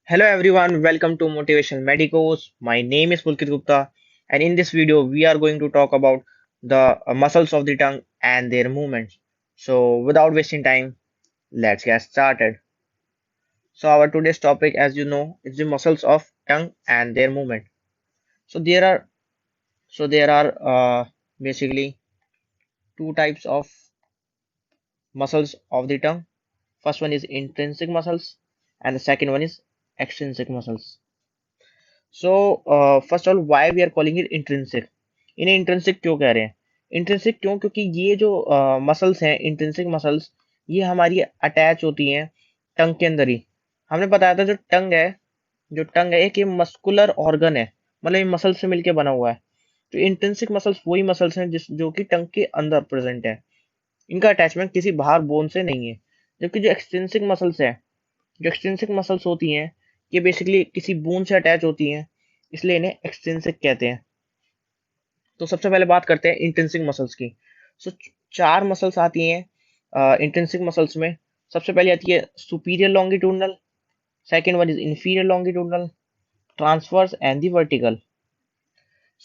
Hello everyone, welcome to Motivation Medicos. My name is Pulkit Gupta, and in this video, we are going to talk about the muscles of the tongue and their movements. So, without wasting time, let's get started. So, our today's topic, as you know, is the muscles of tongue and their movement. So, there are basically two types of muscles of the tongue. First one is intrinsic muscles, and the second one is extrinsic muscles. First all why we are calling it intrinsic. इन्हें intrinsic क्यों कह रहे हैं? Intrinsic क्यों? क्योंकि ये जो muscles हैं, इंट्रिंसिक मसल्स, ये हमारी अटैच होती हैं टंग के अंदर ही। हमने बताया था जो टंग है एक ये मस्कुलर ऑर्गन है, मतलब ये मसल से मिलके बना हुआ है। तो इंट्रिंसिक मसल्स वही मसल्स हैं जो कि टंग के अंदर प्रेजेंट है। इनका अटैचमेंट किसी बाहर बोन से नहीं है। जबकि जो एक्सट्रिंसिक मसल्स होती हैं, ये बेसिकली किसी बोन से अटैच होती हैं, इसलिए इन्हें एक्सट्रिंसिक कहते हैं। तो सबसे पहले बात करते हैं इंट्रिंसिक मसल्स की। सो चार मसल्स आती हैं इंट्रिंसिक मसल्स में। सबसे पहले आती है superior longitudinal, second one is inferior longitudinal, transverse and the vertical.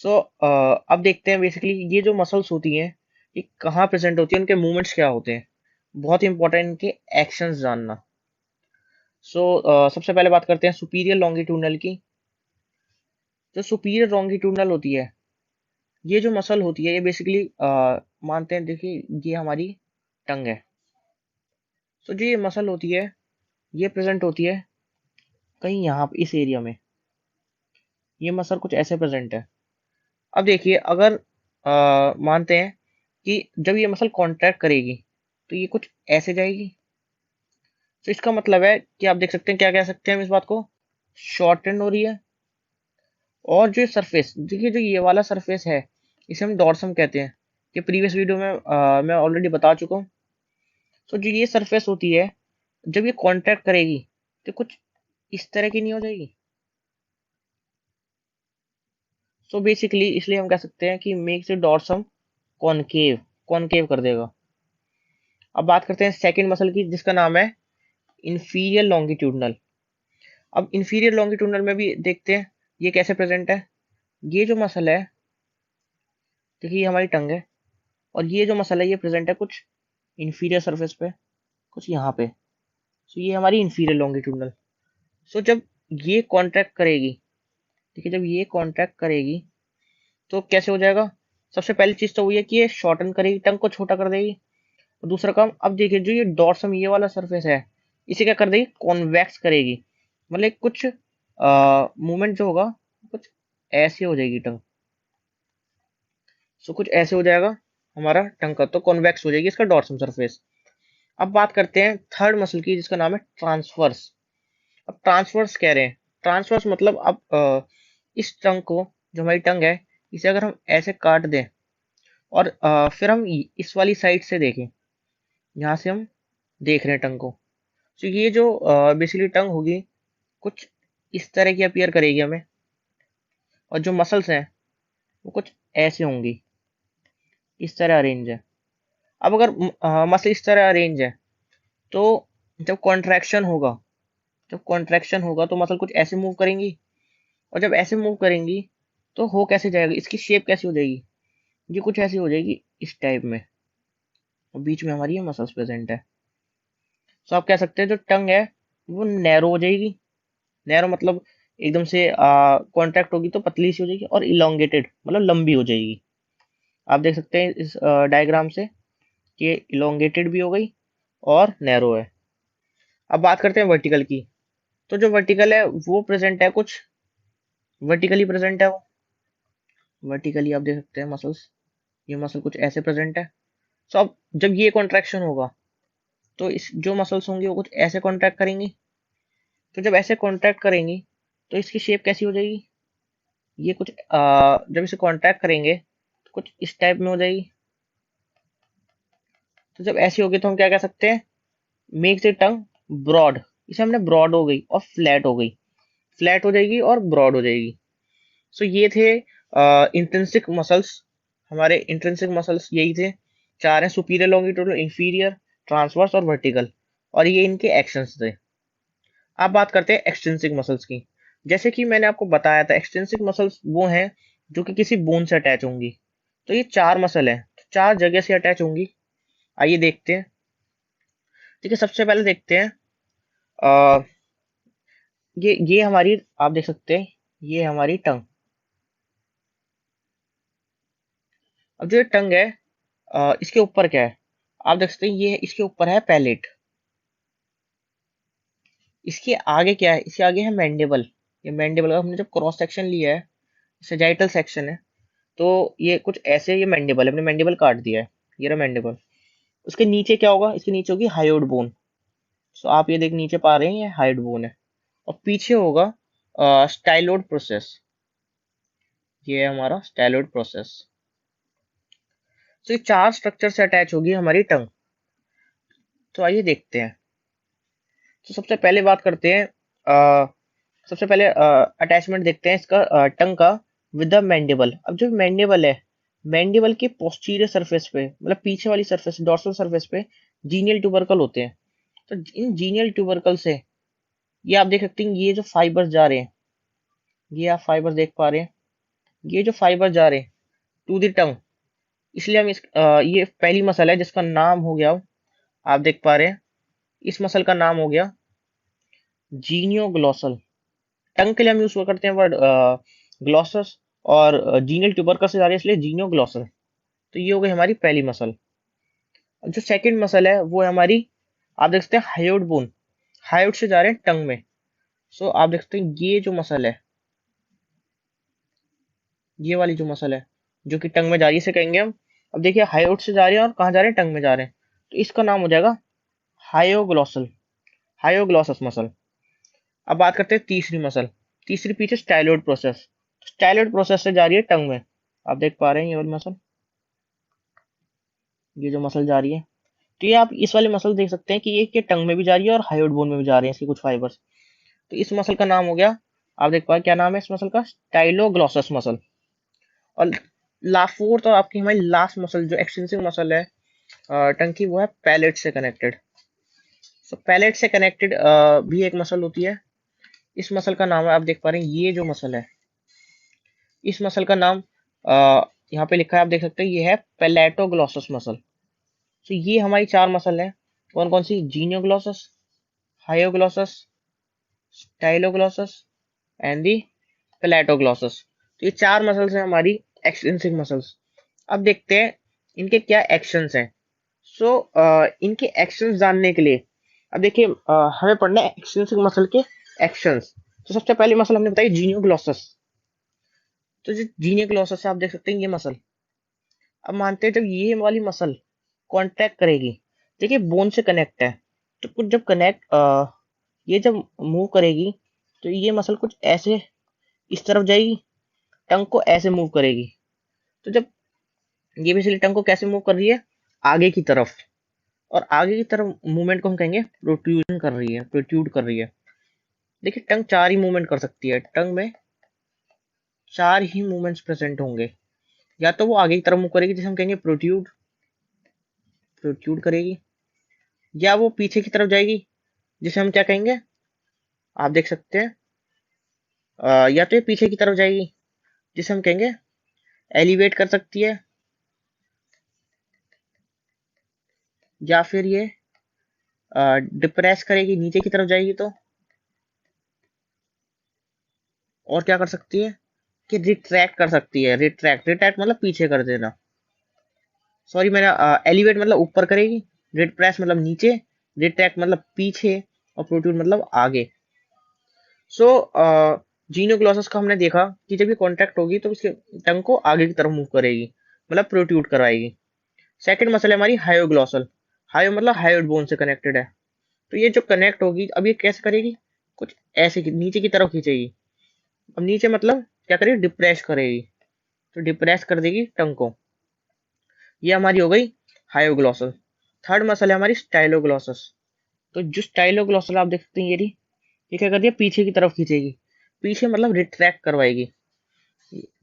अब देखते हैं बेसिकली ये जो मसल्स होती हैं, ये कहाँ प्रेजेंट होती है, उनके मूवमेंट्स क्या होते हैं। बहुत इंपॉर्टेंट इनके एक्शंस जानना। सबसे पहले बात करते हैं सुपीरियर लॉन्गिट्यूडनल की। जो सुपीरियर लॉन्गिट्यूडनल होती है, ये जो मसल होती है, ये बेसिकली मानते हैं, देखिए ये हमारी टंग है। जो ये मसल होती है, ये प्रेजेंट होती है कहीं यहाँ पे इस एरिया में। ये मसल कुछ ऐसे प्रेजेंट है। अब देखिए, अगर मानते हैं कि जब ये मसल कॉन्ट्रैक्ट करेगी तो ये कुछ ऐसे जाएगी। तो इसका मतलब है कि आप देख सकते हैं, क्या कह सकते हैं हम इस बात को, शॉर्टेंड हो रही है। और जो सरफेस देखिए, जो ये वाला सरफेस है, इसे हम डॉर्सम कहते हैं। कि प्रीवियस वीडियो में मैं ऑलरेडी बता चुका हूँ। जो ये सरफेस होती है, जब ये कॉन्ट्रैक्ट करेगी तो कुछ इस तरह की नहीं हो जाएगी। बेसिकली इसलिए हम कह सकते हैं कि मेक्स डॉर्सम कॉनकेव, कॉनकेव कर देगा। अब बात करते हैं सेकंड मसल की, जिसका नाम है इंफीरियर लॉन्गिट्यूडनल। अब इंफीरियर लॉन्गिट्यूडनल में भी देखते हैं ये कैसे प्रेजेंट है। ये जो मसल है, देखिए ये हमारी टंग है, और ये जो मसल है, ये प्रेजेंट है कुछ इंफीरियर सरफेस पे, कुछ यहाँ पे। ये हमारी इंफीरियर लॉन्गिट्यूडनल। जब ये कॉन्ट्रैक्ट करेगी, देखिए जब ये कॉन्ट्रैक्ट करेगी तो कैसे हो जाएगा। सबसे पहली चीज तो वो है कि ये शॉर्टन करेगी, टंग को छोटा कर देगी। और दूसरा काम, अब देखिए जो ये डॉर्सम ये वाला सरफेस है, इसे क्या कर देगी, कॉन्वेक्स करेगी। मतलब कुछ मूवमेंट जो होगा, कुछ ऐसे हो जाएगी टंग। कुछ ऐसे हो जाएगा हमारा टंग का, तो कॉन्वेक्स हो जाएगी इसका डॉर्सम सरफेस। अब बात करते हैं थर्ड मसल की, जिसका नाम है ट्रांसवर्स। अब ट्रांसवर्स कह रहे हैं, ट्रांसवर्स मतलब अब इस टंग को, जो हमारी टंग है, इसे अगर हम ऐसे काट दें और फिर हम इस वाली साइड से देखें, यहाँ से हम देख रहे हैं टंग को। ये जो बेसिकली टंग होगी, कुछ इस तरह की अपीयर करेगी हमें। और जो मसल्स हैं, वो कुछ ऐसे होंगी, इस तरह अरेंज है। अब अगर मसल इस तरह अरेंज है, तो जब कॉन्ट्रैक्शन होगा, तो मसल कुछ ऐसे मूव करेंगी। और जब ऐसे मूव करेंगी तो हो कैसे जाएगा, इसकी शेप कैसी हो जाएगी, ये कुछ ऐसी हो जाएगी इस टाइप में। और बीच में हमारी ये मसल्स प्रेजेंट है। आप कह सकते हैं जो टंग है, वो नैरो हो जाएगी। नैरो मतलब एकदम से कॉन्ट्रैक्ट होगी तो पतली सी हो जाएगी, और इलोंगेटेड मतलब लंबी हो जाएगी। आप देख सकते हैं इस डायग्राम से कि इलोंगेटेड भी हो गई और नैरो है। अब बात करते हैं वर्टिकल की। जो वर्टिकल है, वो प्रेजेंट है कुछ वर्टिकली प्रेजेंट है वो। वर्टिकली आप देख सकते हैं मसल्स, ये मसल कुछ ऐसे प्रेजेंट है। अब जब ये कॉन्ट्रैक्शन होगा, तो इस जो मसल्स होंगी वो कुछ ऐसे कॉन्ट्रैक्ट करेंगी। जब ऐसे कॉन्ट्रैक्ट करेंगी तो इसकी शेप कैसी हो जाएगी, ये कुछ जब इसे कॉन्ट्रैक्ट करेंगे तो कुछ इस टाइप में हो जाएगी। जब ऐसी होगी तो हम क्या कह सकते हैं, मेक द टंग ब्रॉड। इसे हमने ब्रॉड हो गई और फ्लैट हो गई, फ्लैट हो जाएगी और ब्रॉड हो जाएगी। ये थे इंट्रिंसिक मसल्स। हमारे इंट्रिंसिक मसल्स यही थे, चार हैं, सुपीरियर लॉन्गिट्यूडनल, इंफीरियर, ट्रांसवर्स और वर्टिकल। और ये इनके एक्शंस थे। अब बात करते हैं एक्सट्रिंसिक मसल्स की। जैसे कि मैंने आपको बताया था, एक्सट्रिंसिक मसल्स वो हैं जो कि किसी बोन से अटैच होंगी। तो ये चार मसल हैं, चार जगह से अटैच होंगी। आइए देखते हैं। ठीक है, सबसे पहले देखते हैं। आ, ये हमारी, आप देख सकते हैं, ये हमारी टंग। अब जो ये टंग है, इसके ऊपर क्या है, आप देख सकते हैं, ये इसके ऊपर है पैलेट। इसके आगे क्या है, इसके आगे है मैंडिबल। ये मैंडिबल का हमने जब क्रॉस सेक्शन लिया है, सेजाइटल सेक्शन है, तो ये कुछ ऐसे, ये मैंडिबल है, हमने मैंडिबल काट दिया है, ये रहा मैंडिबल। उसके नीचे क्या होगा, इसके नीचे होगी हायोइड बोन। सो आप ये देख नीचे पा रहे हैं, ये हायोइड बोन है। और पीछे होगा स्टाइलोड प्रोसेस। ये है हमारा स्टाइलोड प्रोसेस। तो ये चार स्ट्रक्चर से अटैच होगी हमारी टंग। तो आइए देखते हैं। तो सबसे पहले बात करते हैं, सबसे पहले अटैचमेंट देखते हैं इसका, टंग का, विद द मैंडिबल। अब जो मैंडिबल है, मैंडिबल के पोस्टीरियर सरफेस पे, मतलब पीछे वाली सरफेस, डॉर्सल सरफेस पे जीनियल ट्यूबरकल होते हैं। तो इन जीनियल ट्यूबरकल से, ये आप देख सकते हैं, ये जो फाइबर्स जा रहे हैं, ये आप फाइबर देख पा रहे हैं, ये जो फाइबर जा रहे हैं टू द टंग, इसलिए हम ये पहली मसल है जिसका नाम हो गया, आप देख पा रहे हैं, इस मसल का नाम हो गया जीनियोग्लोसल। टंग के लिए हम यूज करते हैं वर्ड ग्लॉसस, और जीनियल ट्यूबरकल से जा रही है इसलिए जीनियोग्लोसल। तो ये हो गई हमारी पहली मसल। जो सेकंड मसल है वो है हमारी, आप देख सकते हैं, हायोइड बोन। हायोइड से जा रहे हैं टंग में। सो आप देख सकते हैं, ये जो मसल है, ये वाली जो मसल है जो कि टंग में जा रही है, इसे कहेंगे हम। अब देखिए, हायोइड से जा रही है और कहाँ जा रहे हैं, टंग में जा रहे हैं, तो इसका नाम हो जाएगा हायोग्लोसल, हायोग्लोसस मसल। अब बात करते हैं तीसरी मसल। तीसरी पीछे स्टाइलोइड प्रोसेस। स्टाइलोइड प्रोसेस से जा रही है टंग में, आप देख पा रहे हैं, ये वाली मसल, ये जो मसल जा रही है। तो ये आप इस वाले मसल देख सकते हैं कि ये टंग में भी जा रही है और हायोइड बोन में भी जा रही है, इसके कुछ फाइबर्स। तो इस मसल का नाम हो गया, आप देख पा रहे हैं, क्या नाम है इस मसल का, स्टाइलोग्लोसस मसल। और फोर्थ और आपकी हमारी लास्ट मसल जो एक्सटेंसिव मसल है टंग की, वो है पैलेट से कनेक्टेड। सो पैलेट से कनेक्टेड भी एक मसल होती है। इस मसल का नाम है, आप देख पा रहे हैं, ये जो मसल है, इस मसल का नाम यहाँ पे लिखा है, आप देख सकते हैं, ये है पैलेटोग्लोसस मसल। तो ये हमारी चार मसल है। कौन कौन सी, जीनियोग्लोसस, हायोग्लोसस, स्टाइलोग्लोसस एंड दी पैलेटोग्लोसस। तो ये चार मसल्स हैं हमारी एक्सटेंसिव मसल्स। अब देखते हैं इनके क्या एक्शंस हैं। सो इनके एक्शंस जानने के लिए, अब देखिए, हमें पढ़ना है एक्सटेंसिव मसल के एक्शंस। तो सबसे पहली मसल हमने बताई जीनियोग्लोसस। तो जो जीनियोग्लोसस है, आप देख सकते हैं, ये मसल। अब मानते हैं जब ये वाली मसल कॉन्ट्रैक्ट करेगी, देखिए बोन से कनेक्ट है, तो कुछ जब कनेक्ट, ये जब मूव करेगी, तो ये मसल कुछ ऐसे इस तरफ जाएगी, टंग को ऐसे मूव करेगी। तो जब ये बेसिकली टंग को कैसे मूव कर रही है, आगे की तरफ, और आगे की तरफ मूवमेंट को हम कहेंगे प्रोट्रूजन कर रही है, प्रोट्रूड कर रही है। देखिए, टंग चार ही मूवमेंट कर सकती है, टंग में चार ही मूवमेंट्स प्रेजेंट होंगे। या तो वो आगे की तरफ मूव करेगी, जिसे हम कहेंगे प्रोट्रूड, प्रोट्रूड करेगी, या वो पीछे की तरफ जाएगी, जिसे हम क्या कहेंगे, आप देख सकते हैं, या तो ये पीछे की तरफ जाएगी, जिसे हम कहेंगे एलिवेट कर सकती है, या फिर ये डिप्रेस करेगी, नीचे की तरफ जाएगी तो, और क्या कर सकती है कि रिट्रैक्ट कर सकती है। रिट्रैक्ट, रिट्रैक्ट मतलब पीछे कर देना, सॉरी मैंने, एलिवेट मतलब ऊपर करेगी, रिट्रेस मतलब नीचे, रिट्रैक्ट मतलब पीछे, और प्रोट्रूड मतलब आगे। सो जीनोग्लोसस का हमने देखा कि जब ये कॉन्ट्रैक्ट होगी तो इसके टंग को आगे की तरफ मूव करेगी, मतलब प्रोट्रूड करवाएगी। सेकंड मसल है हमारी हायोग्लोसल। हायो मतलब हायोइड बोन से कनेक्टेड है। तो ये जो कनेक्ट होगी, अब ये कैसे करेगी, कुछ ऐसे नीचे की तरफ खींचेगी। अब नीचे मतलब क्या करेगी, डिप्रेस करेगी, तो डिप्रेस कर देगी टंग को। ये हमारी हो गई हायोग्लोसल। थर्ड मसल है हमारी स्टाइलोग्लोसस। तो जो स्टाइलोग्लोसल आप देख सकते हैं, ये क्या कर रही है, पीछे की तरफ खींचेगी। पीछे मतलब रिट्रैक्ट करवाएगी।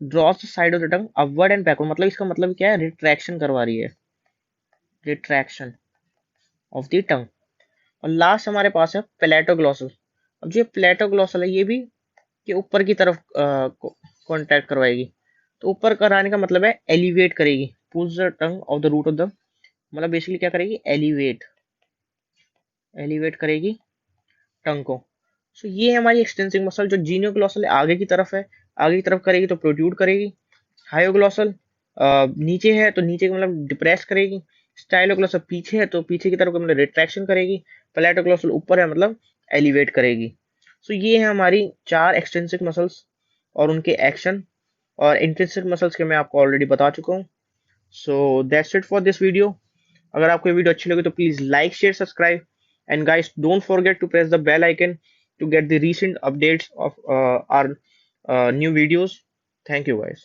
Draws side of the tongue upward and backward, मतलब इसका मतलब क्या है, रिट्रैक्शन करवा रही है, रिट्रैक्शन ऑफ द टंग। और लास्ट हमारे पास है पैलेटोग्लोसल। अब जो प्लेटोग्लॉसल है ये भी कि ऊपर की तरफ कॉन्टैक्ट करवाएगी। तो ऊपर कराने का मतलब है एलिवेट करेगी, push the tongue of the root of the, मतलब बेसिकली क्या करेगी, एलिवेट, एलिवेट करेगी टंग को। सो ये है हमारी एक्सटेंसिव मसल। जो जीनियोग्लॉसल है आगे की तरफ है, आगे की तरफ करेगी तो प्रोट्रूड करेगी। हायोग्लॉसल नीचे है तो नीचे का मतलब डिप्रेस करेगी। स्टाइलोग्लॉसल पीछे है तो पीछे की तरफ का मतलब रिट्रैक्शन करेगी। प्लेटोग्लॉसल ऊपर है मतलब एलिवेट करेगी। सो ये है हमारी 4 एक्सटेंसिव मसल्स और उनके एक्शन। और इंट्रिंसिक मसल्स के मैं आपको ऑलरेडी बता चुका हूँ। So that's it for this video. अगर आपको ये वीडियो अच्छी लगी तो please like share subscribe and guys don't forget to press the bell icon to get the recent updates of our new videos. Thank you guys.